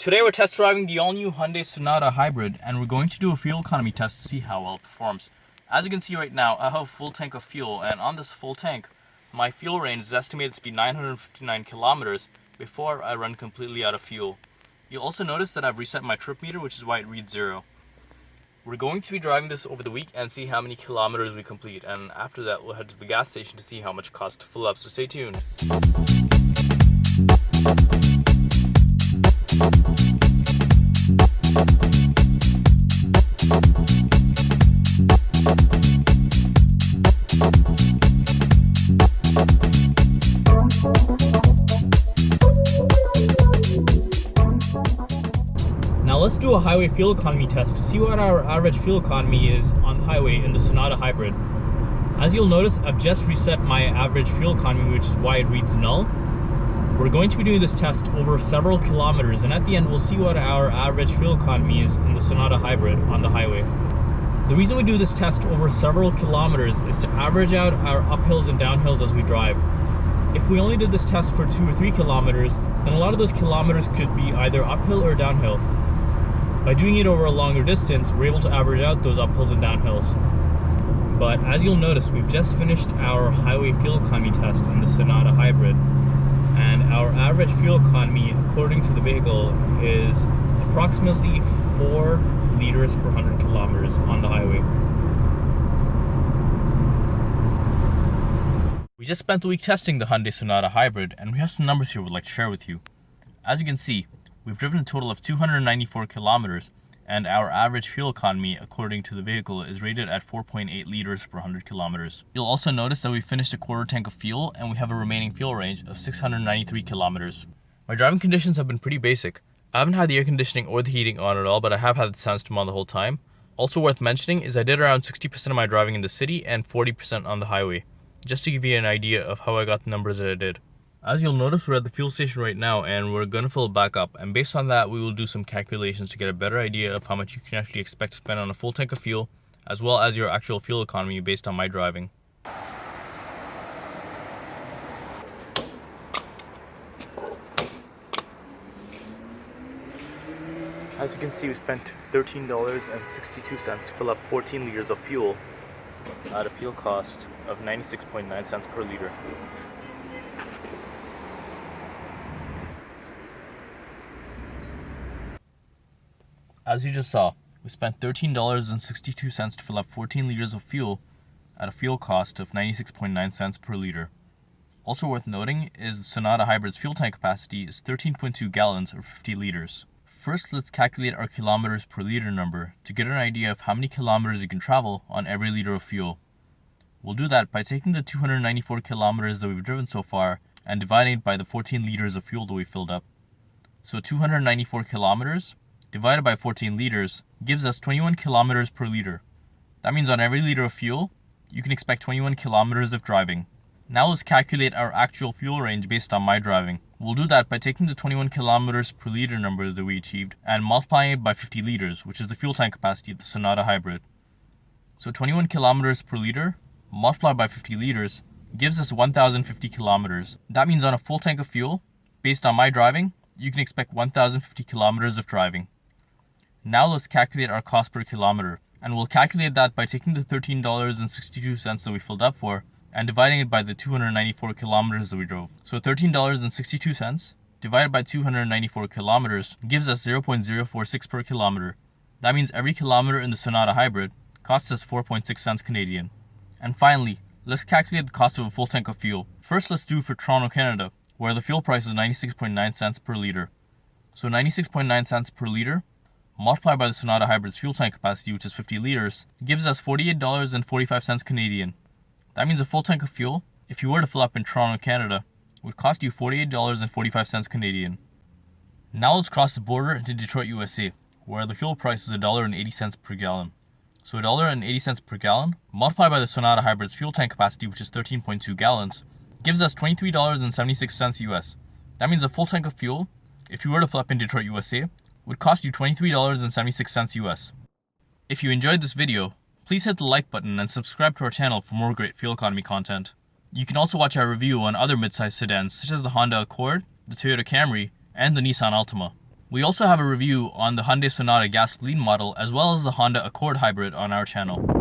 Today we're test driving the all-new Hyundai Sonata Hybrid, and we're going to do a fuel economy test to see how well it performs. As you can see right now, I have a full tank of fuel, and on this full tank, my fuel range is estimated to be 959 kilometers before I run completely out of fuel. You'll also notice that I've reset my trip meter, which is why it reads 0. We're going to be driving this over the week and see how many kilometers we complete, and after that we'll head to the gas station to see how much it costs to fill up, so stay tuned. Now let's do a highway fuel economy test to see what our average fuel economy is on the highway in the Sonata Hybrid. As you'll notice, I've just reset my average fuel economy, which is why it reads null. We're going to be doing this test over several kilometers, and at the end we'll see what our average fuel economy is in the Sonata Hybrid on the highway. The reason we do this test over several kilometers is to average out our uphills and downhills as we drive. If we only did this test for 2 or 3 kilometers, then a lot of those kilometers could be either uphill or downhill. By doing it over a longer distance, we're able to average out those uphills and downhills. But as you'll notice, we've just finished our highway fuel economy test in the Sonata Hybrid, and our average fuel economy according to the vehicle is approximately 4 liters per 100 kilometers on the highway. We just spent the week testing the Hyundai Sonata Hybrid, and we have some numbers here we'd like to share with you. As you can see, we've driven a total of 294 kilometers, and our average fuel economy according to the vehicle is rated at 4.8 liters per 100 kilometers. You'll also notice that we finished a quarter tank of fuel, and we have a remaining fuel range of 693 kilometers. My driving conditions have been pretty basic. I haven't had the air conditioning or the heating on at all, but I have had the sound system on the whole time. Also worth mentioning is I did around 60% of my driving in the city and 40% on the highway, just to give you an idea of how I got the numbers that I did. As you'll notice, we're at the fuel station right now, and we're going to fill it back up, and based on that we will do some calculations to get a better idea of how much you can actually expect to spend on a full tank of fuel, as well as your actual fuel economy based on my driving. As you can see, we spent $13.62 to fill up 14 liters of fuel at a fuel cost of 96.9 cents per liter. As you just saw, we spent $13.62 to fill up 14 liters of fuel at a fuel cost of 96.9 cents per liter. Also worth noting is the Sonata Hybrid's fuel tank capacity is 13.2 gallons or 50 liters. First, let's calculate our kilometers per liter number to get an idea of how many kilometers you can travel on every liter of fuel. We'll do that by taking the 294 kilometers that we've driven so far and dividing it by the 14 liters of fuel that we filled up. So 294 kilometers divided by 14 liters gives us 21 kilometers per liter. That means on every liter of fuel, you can expect 21 kilometers of driving. Now let's calculate our actual fuel range based on my driving. We'll do that by taking the 21 kilometers per liter number that we achieved and multiplying it by 50 liters, which is the fuel tank capacity of the Sonata Hybrid. So 21 kilometers per liter multiplied by 50 liters gives us 1,050 kilometers. That means on a full tank of fuel, based on my driving, you can expect 1,050 kilometers of driving. Now let's calculate our cost per kilometer, and we'll calculate that by taking the $13.62 that we filled up for and dividing it by the 294 kilometers that we drove. So $13.62 divided by 294 kilometers gives us 0.046 per kilometer. That means every kilometer in the Sonata Hybrid costs us 4.6 cents Canadian. And finally, let's calculate the cost of a full tank of fuel. First, let's do for Toronto, Canada, where the fuel price is 96.9 cents per liter. So 96.9 cents per liter multiplied by the Sonata Hybrid's fuel tank capacity, which is 50 liters, gives us $48.45 Canadian. That means a full tank of fuel, if you were to fill up in Toronto, Canada, would cost you $48.45 Canadian. Now let's cross the border into Detroit, USA, where the fuel price is $1.80 per gallon. So $1.80 per gallon multiplied by the Sonata Hybrid's fuel tank capacity, which is 13.2 gallons, gives us $23.76 US. That means a full tank of fuel, if you were to fill up in Detroit, USA, would cost you $23.76 US. If you enjoyed this video, please hit the like button and subscribe to our channel for more great fuel economy content. You can also watch our review on other midsize sedans such as the Honda Accord, the Toyota Camry, and the Nissan Altima. We also have a review on the Hyundai Sonata gasoline model as well as the Honda Accord Hybrid on our channel.